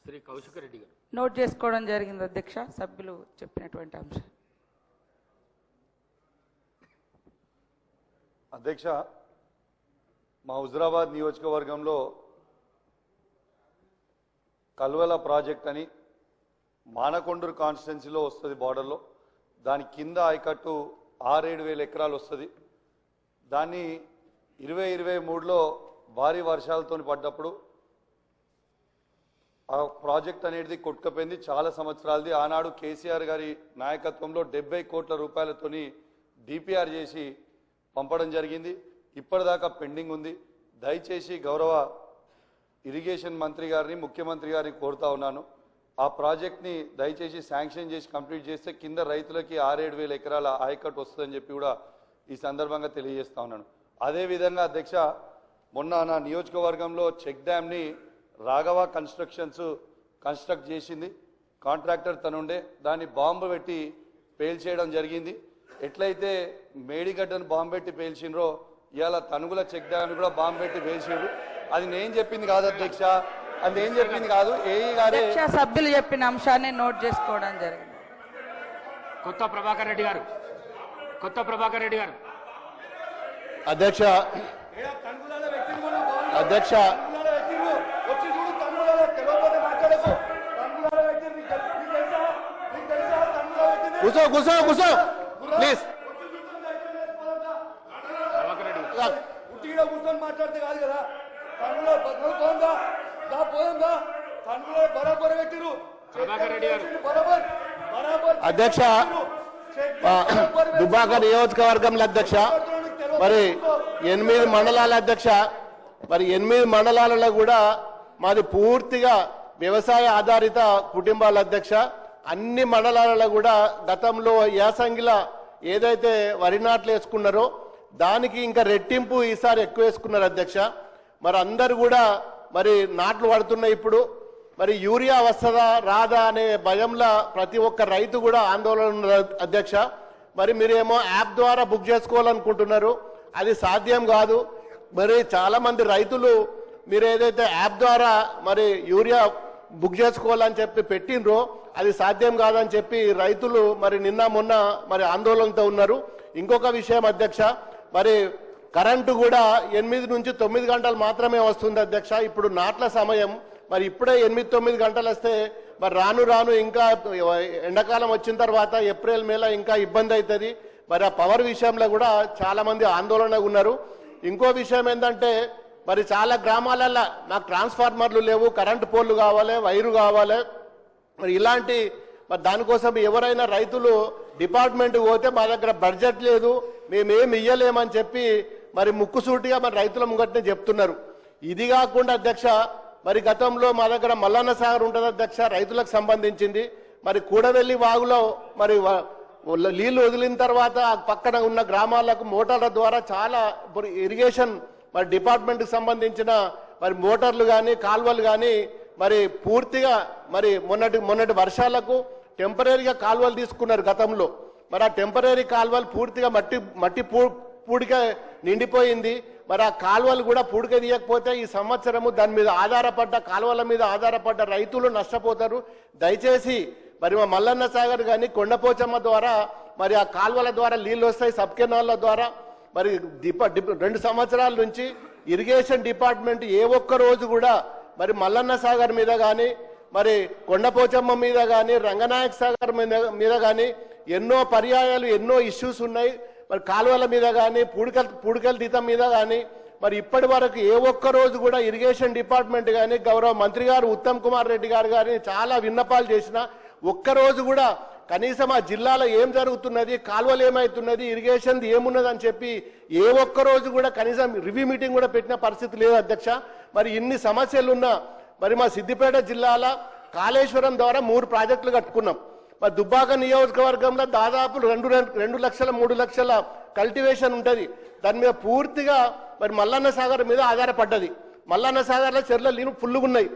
శ్రీ కౌశిక రెడ్డి గారు నోట్ చేసుకోవడం జరిగింది అధ్యక్ష, సభ్యులు చెప్పినటువంటి అంశం. అధ్యక్ష, మా హుజరాబాద్ నియోజకవర్గంలో కల్వల ప్రాజెక్ట్ అని మానకొండూరు కాన్స్టిట్యున్సీలో వస్తుంది, బార్డర్లో. దాని కింద ఆయకట్టు 6-7 ఎకరాలు వస్తుంది. దాన్ని 2023లో భారీ వర్షాలతో పడ్డప్పుడు ఆ ప్రాజెక్ట్ అనేది కొట్టుకుపోయింది. చాలా సంవత్సరాలది. ఆనాడు కేసీఆర్ గారి నాయకత్వంలో 70 కోట్ల రూపాయలతోని డిపిఆర్ చేసి పంపడం జరిగింది. ఇప్పటిదాకా పెండింగ్ ఉంది. దయచేసి గౌరవ ఇరిగేషన్ మంత్రి గారిని, ముఖ్యమంత్రి గారిని కోరుతా ఉన్నాను, ఆ ప్రాజెక్ట్ని దయచేసి శాంక్షన్ చేసి కంప్లీట్ చేస్తే కింద రైతులకి 6-7 ఎకరాల ఆయకట్టు వస్తుందని చెప్పి కూడా ఈ సందర్భంగా తెలియజేస్తా ఉన్నాను. అదేవిధంగా అధ్యక్ష, మొన్న నా నియోజకవర్గంలో చెక్ డ్యామ్ని రాఘవ కన్స్ట్రక్షన్స్ కన్స్ట్రక్ట్ చేసింది. కాంట్రాక్టర్ తనుండే దాన్ని బాంబు పెట్టి పేల్చేయడం జరిగింది. ఎట్లయితే మేడిగడ్డను బాంబు పెట్టి పేల్చిండ్రో ఇవాళ తనుగుల చెక్ డ్యామ్ కూడా బాంబు పెట్టి పేల్చిండ్రు. అది నేను చెప్పింది కాదు అధ్యక్ష, అది నేను చెప్పింది కాదు, ఏఈ గారే. సభ్యులు చెప్పిన అంశాన్ని నోట్ చేసుకోవడం జరిగింది. కొత్త ప్రభాకర్ రెడ్డి గారు అధ్యక్ష అధ్యక్ష కూసో కూసో కూసో ప్లీజ్. కూర్చొని మాట్లాడితే కాదు కదా. అధ్యక్ష, దుబ్బాక నియోజకవర్గంలో అధ్యక్ష మరి 8 మండలాల అధ్యక్ష, మరి 8 మండలాలలో కూడా మాది పూర్తిగా వ్యవసాయ ఆధారిత కుటుంబాల అధ్యక్ష. అన్ని మండలాలలో కూడా గతంలో యాసంగిలా ఏదైతే వరి నాట్లు వేసుకున్నారో దానికి ఇంకా రెట్టింపు ఈసారి ఎక్కువ వేసుకున్నారు అధ్యక్ష. మరి అందరు కూడా మరి నాట్లు పడుతున్నాయి. ఇప్పుడు మరి యూరియా వస్తుందా రాదా అనే భయంలో ప్రతి ఒక్క రైతు కూడా ఆందోళన ఉన్నారు అధ్యక్ష. మరి మీరేమో యాప్ ద్వారా బుక్ చేసుకోవాలనుకుంటున్నారు, అది సాధ్యం కాదు. మరి చాలా మంది రైతులు మీరు ఏదైతే యాప్ ద్వారా మరి యూరియా బుక్ చేసుకోవాలని చెప్పి పెట్టినరో అది సాధ్యం కాదని చెప్పి రైతులు మరి నిన్న మొన్న మరి ఆందోళనతో ఉన్నారు. ఇంకొక విషయం అధ్యక్ష, మరి కరెంటు కూడా 8 నుంచి 9 గంటలు మాత్రమే వస్తుంది అధ్యక్ష. ఇప్పుడు నాట్ల సమయం, మరి ఇప్పుడే 8-9 గంటలు వస్తే మరి రాను రాను ఇంకా ఎండాకాలం వచ్చిన తర్వాత ఏప్రిల్ మేలో ఇంకా ఇబ్బంది అవుతుంది. మరి ఆ పవర్ విషయంలో కూడా చాలా మంది ఆందోళనగా ఉన్నారు. ఇంకో విషయం ఏంటంటే మరి చాలా గ్రామాలలో నాకు ట్రాన్స్ఫార్మర్లు లేవు, కరెంటు పోల్లు కావాలి, వైరు కావాలి. మరి ఇలాంటి మరి దానికోసం ఎవరైనా రైతులు డిపార్ట్మెంట్కి పోతే మా దగ్గర బడ్జెట్ లేదు, మేమేమి ఇయ్యలేమని చెప్పి మరి ముక్కుసూటిగా మరి రైతుల ముంగట్నే చెప్తున్నారు. ఇది కాకుండా అధ్యక్ష, మరి గతంలో మా దగ్గర మల్లన్న సాగర్ ఉంటుంది అధ్యక్ష, రైతులకు సంబంధించింది. మరి కూడవెల్లి వాగులో మరి నీళ్లు వదిలిన తర్వాత పక్కన ఉన్న గ్రామాలకు మోటార్ల ద్వారా చాలా ఇరిగేషన్ మరి డిపార్ట్మెంట్కి సంబంధించిన మరి మోటార్లు కానీ కాల్వలు కానీ మరి పూర్తిగా మరి మొన్నటి వర్షాలకు టెంపరీగా కాల్వలు తీసుకున్నారు గతంలో. మరి ఆ టెంపరీ కాల్వలు పూర్తిగా మట్టి పూడిక నిండిపోయింది. మరి ఆ కాల్వలు కూడా పూడిక తీయకపోతే ఈ సంవత్సరము దాని మీద ఆధారపడ్డ కాల్వల మీద ఆధారపడ్డ రైతులు నష్టపోతారు. దయచేసి మరి మా మల్లన్న సాగర్ కానీ కొండపోచమ్మ ద్వారా మరి ఆ కాల్వల ద్వారా నీళ్ళు వస్తాయి, సబ్ కెనాల్ల ద్వారా. మరి 2 సంవత్సరాల నుంచి ఇరిగేషన్ డిపార్ట్మెంట్ ఏ ఒక్క రోజు కూడా మరి మల్లన్న సాగర్ మీద కానీ మరి కొండపోచమ్మ మీద కానీ రంగనాయక్ సాగర్ మీద కానీ ఎన్నో పర్యాయాలు ఎన్నో ఇష్యూస్ ఉన్నాయి. మరి కాలువల మీద కానీ పూడికల తీతం మీద కానీ మరి ఇప్పటి వరకు ఏ ఒక్క రోజు కూడా ఇరిగేషన్ డిపార్ట్మెంట్ కానీ గౌరవ మంత్రి గారు ఉత్తమ్ కుమార్ రెడ్డి గారు కానీ చాలా విన్నపాలు చేసినా ఒక్కరోజు కూడా కనీసం ఆ జిల్లాలో ఏం జరుగుతున్నది, కాలువలు ఏమవుతున్నది, ఇరిగేషన్ ఏమున్నది అని చెప్పి ఏ ఒక్క రోజు కూడా కనీసం రివ్యూ మీటింగ్ కూడా పెట్టిన పరిస్థితి లేదు అధ్యక్ష. మరి ఇన్ని సమస్యలున్నా మరి మా సిద్దిపేట జిల్లాలో కాళేశ్వరం ద్వారా 3 ప్రాజెక్టులు కట్టుకున్నాం. మరి దుబ్బాక నియోజకవర్గంలో దాదాపు 2 లక్షల 3 లక్షల కల్టివేషన్ ఉంటుంది. దాని మీద పూర్తిగా మరి మల్లన్న సాగర్ మీద ఆధారపడ్డది. మల్లన్న సాగర్లో చెర్ల నీళ్ళు ఫుల్లుగా ఉన్నాయి.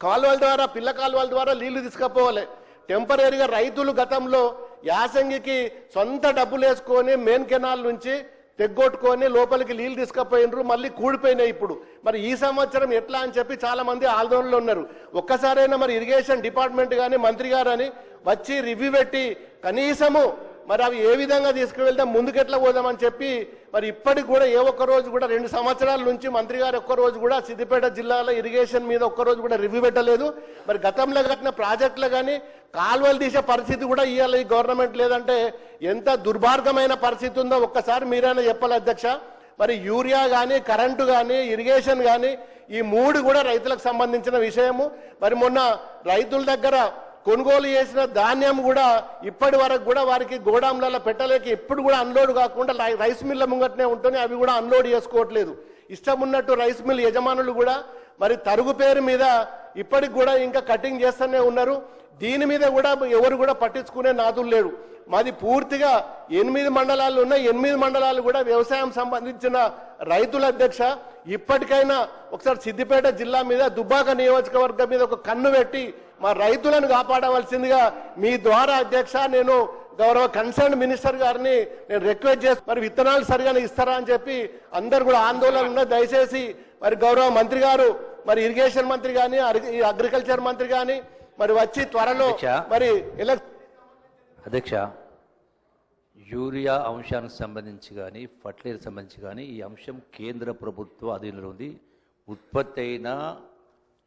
కాలువల ద్వారా పిల్ల కాలువల ద్వారా నీళ్లు తీసుకుపోవాలి. టెంపరీగా రైతులు గతంలో యాసంగికి సొంత డబ్బులు వేసుకొని మెయిన్ కెనాల్ నుంచి తెగ్గొట్టుకొని లోపలికి నీళ్లు తీసుకుపోయినరు, మళ్ళీ కూడిపోయినాయి. ఇప్పుడు మరి ఈ సంవత్సరం ఎట్లా అని చెప్పి చాలా మంది ఆందోళనలో ఉన్నారు. ఒక్కసారైనా మరి ఇరిగేషన్ డిపార్ట్మెంట్ కానీ మంత్రి గారు అని వచ్చి రివ్యూ పెట్టి కనీసము మరి అవి ఏ విధంగా తీసుకువెళ్తాం, ముందుకెట్లా పోదామని చెప్పి మరి ఇప్పటికి కూడా ఏ ఒక్క రోజు కూడా 2 సంవత్సరాల నుంచి మంత్రి గారు ఒక్క రోజు కూడా సిద్దిపేట జిల్లాలో ఇరిగేషన్ మీద ఒక్క రోజు కూడా రివ్యూ పెట్టలేదు. మరి గతంలో కట్టిన ప్రాజెక్టులు కానీ కాలువలు తీసే పరిస్థితి కూడా ఇవాళ ఈ గవర్నమెంట్ లేదంటే ఎంత దుర్మార్గమైన పరిస్థితి ఉందో ఒక్కసారి మీరైనా చెప్పాలి అధ్యక్ష. మరి యూరియా కానీ కరెంటు కానీ ఇరిగేషన్ కానీ ఈ 3 కూడా రైతులకు సంబంధించిన విషయము. మరి మొన్న రైతుల దగ్గర కొనుగోలు చేసిన ధాన్యం కూడా ఇప్పటి వరకు కూడా వారికి గోడాంలలో పెట్టలేక ఎప్పుడు కూడా అన్లోడ్ కాకుండా రైస్ మిల్ల ముంగట్నే ఉంటుంది, అవి కూడా అన్లోడ్ చేసుకోవట్లేదు. ఇష్టం ఉన్నట్టు రైస్ మిల్ యజమానులు కూడా మరి తరుగు పేరు మీద ఇప్పటికి కూడా ఇంకా కటింగ్ చేస్తూనే ఉన్నారు. దీని మీద కూడా ఎవరు కూడా పట్టించుకునే నాదులు లేడు. మాది పూర్తిగా 8 మండలాలు ఉన్నాయి. 8 మండలాలు కూడా వ్యవసాయం సంబంధించిన రైతుల అధ్యక్ష. ఇప్పటికైనా ఒకసారి సిద్దిపేట జిల్లా మీద దుబ్బాక నియోజకవర్గం మీద ఒక కన్ను పెట్టి మా రైతులను కాపాడవలసిందిగా మీ ద్వారా అధ్యక్ష నేను గౌరవ కన్సర్న్ మినిస్టర్ గారిని నేను రిక్వెస్ట్ చేసి మరి విత్తనాలు సరిగానే ఇస్తారా అని చెప్పి అందరు కూడా ఆందోళన ఉన్న దయచేసి మరి గౌరవ మంత్రి గారు మరి ఇరిగేషన్ మంత్రి కానీ అగ్రికల్చర్ మంత్రి కానీ మరి వచ్చి త్వరలో మరి అధ్యక్ష యూరియా అంశానికి సంబంధించి కానీ ఫర్టిలైజర్ సంబంధించి కానీ ఈ అంశం కేంద్ర ప్రభుత్వ అధీనంలో ఉంది. ఉత్పత్తి అయినా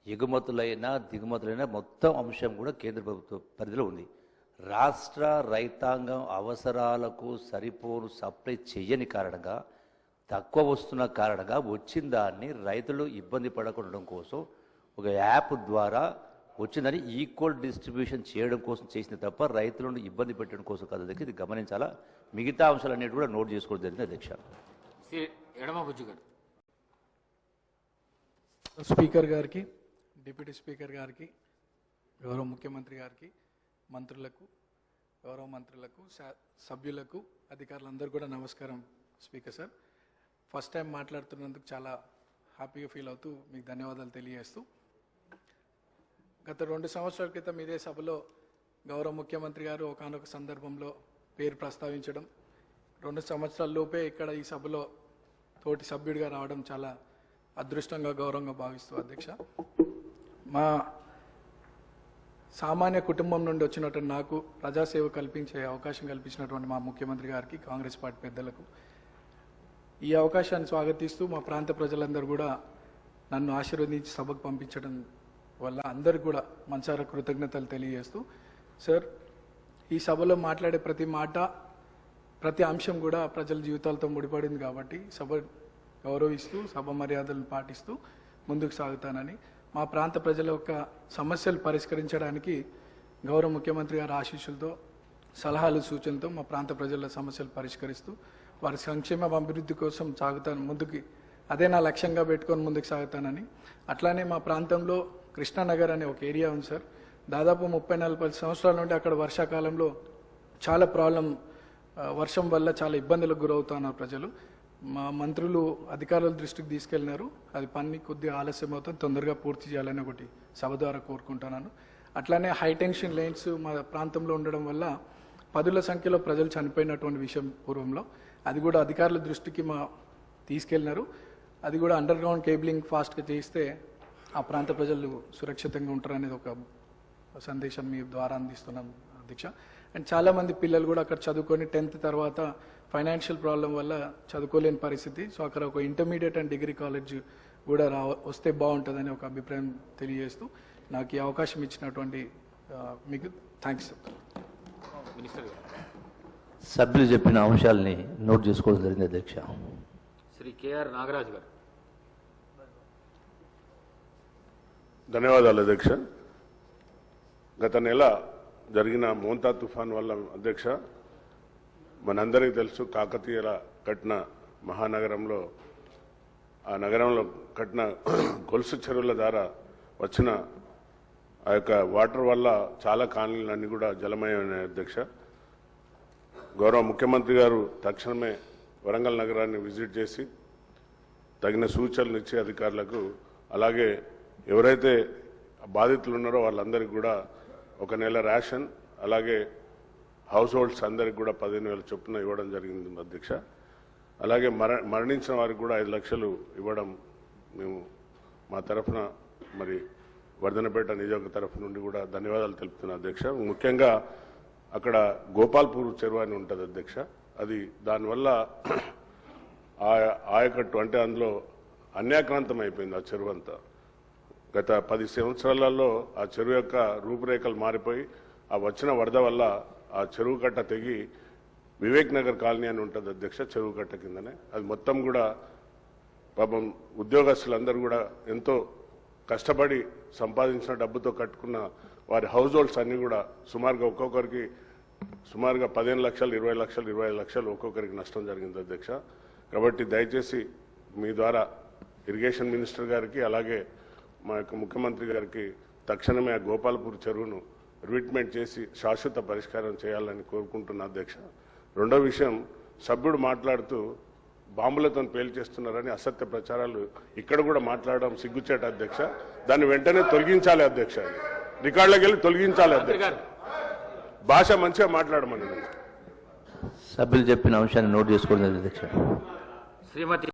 ఎగుమతులైనా దిగుమతులైనా మొత్తం అంశం కూడా కేంద్ర ప్రభుత్వ పరిధిలో ఉంది. రాష్ట్ర రైతాంగం అవసరాలకు సరిపోను సప్లై చేయని కారణంగా తక్కువ వస్తున్న కారణంగా వచ్చిన దాన్ని రైతులు ఇబ్బంది పడకుండా కోసం ఒక యాప్ ద్వారా వచ్చిందని ఈక్వల్ డిస్ట్రిబ్యూషన్ చేయడం కోసం చేసింది తప్ప రైతులను ఇబ్బంది పెట్టడం కోసం కాదు అధ్యక్ష. ఇది గమనించాలా. మిగతా అంశాలన్నిటి కూడా నోట్ చేసుకోవడం జరిగింది అధ్యక్ష. ఎడమబుజ్జు గారు. స్పీకర్ గారికి, డిప్యూటీ స్పీకర్ గారికి, గౌరవ ముఖ్యమంత్రి గారికి, మంత్రులకు, గౌరవ మంత్రులకు, సభ్యులకు, అధికారులందరూ కూడా నమస్కారం. స్పీకర్ సార్, ఫస్ట్ టైం మాట్లాడుతున్నందుకు చాలా హ్యాపీగా ఫీల్ అవుతూ మీకు ధన్యవాదాలు తెలియజేస్తూ, గత 2 సంవత్సరాల క్రితం ఇదే సభలో గౌరవ ముఖ్యమంత్రి గారు ఒకానొక సందర్భంలో పేరు ప్రస్తావించడం, 2 సంవత్సరాల లోపే ఇక్కడ ఈ సభలో తోటి సభ్యుడిగా రావడం చాలా అదృష్టంగా గౌరవంగా భావిస్తూ అధ్యక్ష. మా సామాన్య కుటుంబం నుండి వచ్చినటువంటి నాకు ప్రజాసేవ కల్పించే అవకాశం కల్పించినటువంటి మా ముఖ్యమంత్రి గారికి, కాంగ్రెస్ పార్టీ పెద్దలకు ఈ అవకాశాన్ని స్వాగతిస్తూ మా ప్రాంత ప్రజలందరూ కూడా నన్ను ఆశీర్వదించి సభకు పంపించడం వల్ల అందరికి కూడా మనసారా కృతజ్ఞతలు తెలియజేస్తూ, సార్ ఈ సభలో మాట్లాడే ప్రతి మాట ప్రతి అంశం కూడా ప్రజల జీవితాలతో ముడిపడింది కాబట్టి సభ గౌరవిస్తూ సభ మర్యాదలను పాటిస్తూ ముందుకు సాగుతానని, మా ప్రాంత ప్రజల యొక్క సమస్యలు పరిష్కరించడానికి గౌరవ ముఖ్యమంత్రి గారి ఆశీస్సులతో సలహాలు సూచనలతో మా ప్రాంత ప్రజల సమస్యలు పరిష్కరిస్తూ వారి సంక్షేమ అభివృద్ధి కోసం సాగుతాను ముందుకి, అదే నా లక్ష్యంగా పెట్టుకొని ముందుకు సాగుతానని. అట్లానే మా ప్రాంతంలో కృష్ణానగర్ అనే ఒక ఏరియా ఉంది సార్. దాదాపు 30-40 సంవత్సరాల నుండి అక్కడ వర్షాకాలంలో చాలా వర్షం వల్ల చాలా ఇబ్బందులకు గురవుతున్నారు ప్రజలు. మా మంత్రులు అధికారుల దృష్టికి తీసుకెళ్లినారు. అది పని కొద్దిగా ఆలస్యం అవుతుంది, తొందరగా పూర్తి చేయాలని ఒకటి సభ ద్వారా కోరుకుంటున్నాను. అట్లానే హైటెన్షన్ లైన్స్ మా ప్రాంతంలో ఉండడం వల్ల 10ల సంఖ్యలో ప్రజలు చనిపోయినటువంటి విషయం పూర్వంలో, అది కూడా అధికారుల దృష్టికి తీసుకెళ్లినారు. అది కూడా అండర్ గ్రౌండ్ కేబులింగ్ ఫాస్ట్గా చేస్తే ఆ ప్రాంత ప్రజలు సురక్షితంగా ఉంటారనేది ఒక సందేశం మీ ద్వారా అందిస్తున్నాం అధ్యక్ష. అండ్ చాలామంది పిల్లలు కూడా అక్కడ చదువుకొని 10th తర్వాత ఫైనాన్షియల్ ప్రాబ్లం వల్ల చదువుకోలేని పరిస్థితి. సో అక్కడ ఒక ఇంటర్మీడియట్ అండ్ డిగ్రీ కాలేజ్ కూడా వస్తే బాగుంటుందని ఒక అభిప్రాయం తెలియజేస్తూ నాకు ఈ అవకాశం ఇచ్చినటువంటి మీకు థ్యాంక్స్. మినిస్టర్ గారు. సభ్యులు చెప్పిన అంశాలని నోట్ చేసుకోవడం జరిగింది అధ్యక్ష. శ్రీ కేఆర్ నాగరాజు గారు. ధన్యవాదాలు అధ్యక్ష. గత నెల జరిగిన మోంతా తుఫాన్ వల్ల అధ్యక్ష మనందరికీ తెలుసు, కాకతీయుల కట్టిన మహానగరంలో ఆ నగరంలో కట్టిన గొలుసు చెరువుల ద్వారా వచ్చిన ఆ యొక్క వాటర్ వల్ల చాలా కాలనీలన్నీ కూడా జలమయమైన అధ్యక్ష. గౌరవ ముఖ్యమంత్రి గారు తక్షణమే వరంగల్ నగరాన్ని విజిట్ చేసి తగిన సూచనలు ఇచ్చే అధికారులకు, అలాగే ఎవరైతే బాధితులు ఉన్నారో వాళ్ళందరికీ కూడా 1 నెల రేషన్, అలాగే హౌస్ హోల్డ్స్ అందరికి కూడా 15,000 చొప్పున ఇవ్వడం జరిగింది అధ్యక్ష. అలాగే మరణించిన వారికి కూడా 5 లక్షలు ఇవ్వడం మేము మా తరఫున మరి వర్ధనపేట నియోజక తరఫు నుండి కూడా ధన్యవాదాలు తెలుపుతున్నా అధ్యక్ష. ముఖ్యంగా అక్కడ గోపాల్పూర్ చెరువు అని ఉంటుంది అధ్యక్ష. అది దానివల్ల ఆయకట్టు అంటే అందులో అన్యాక్రాంతం అయిపోయింది ఆ చెరువు అంతా. గత 10 సంవత్సరాలలో ఆ చెరువు యొక్క రూపురేఖలు మారిపోయి ఆ వచ్చిన వరద వల్ల ఆ చెరువు కట్ట తెగి వివేక్ నగర్ కాలనీ అని ఉంటుంది అధ్యక్ష, చెరువు కట్ట కిందనే. అది మొత్తం కూడా పాపం ఉద్యోగస్తులందరూ కూడా ఎంతో కష్టపడి సంపాదించిన డబ్బుతో కట్టుకున్న వారి హౌస్ హోల్డ్స్ అన్ని కూడా సుమారుగా ఒక్కొక్కరికి 15 లక్షలు 20 లక్షలు 25 లక్షలు ఒక్కొక్కరికి నష్టం జరిగింది అధ్యక్ష. కాబట్టి దయచేసి మీ ద్వారా ఇరిగేషన్ మినిస్టర్ గారికి అలాగే మా యొక్క ముఖ్యమంత్రి గారికి తక్షణమే ఆ గోపాల్పూర్ చెరువును రిట్మెంట్ చేసి శాశ్వత పరిష్కారం చేయాలని కోరుకుంటున్నా అధ్యక్ష. రెండో విషయం, సభ్యుడు మాట్లాడుతూ బాంబులతో పేల్చేస్తున్నారని అసత్య ప్రచారాలు ఇక్కడ కూడా మాట్లాడడం సిగ్గుచేట అధ్యక్ష. దాన్ని వెంటనే తొలగించాలి అధ్యక్ష. రికార్డులకు వెళ్ళి తొలగించాలి అధ్యక్ష. భాష మంచిగా మాట్లాడమని సభ్యులు చెప్పిన అంశాన్ని నోట్ చేసుకోండి అధ్యక్ష. శ్రీమతి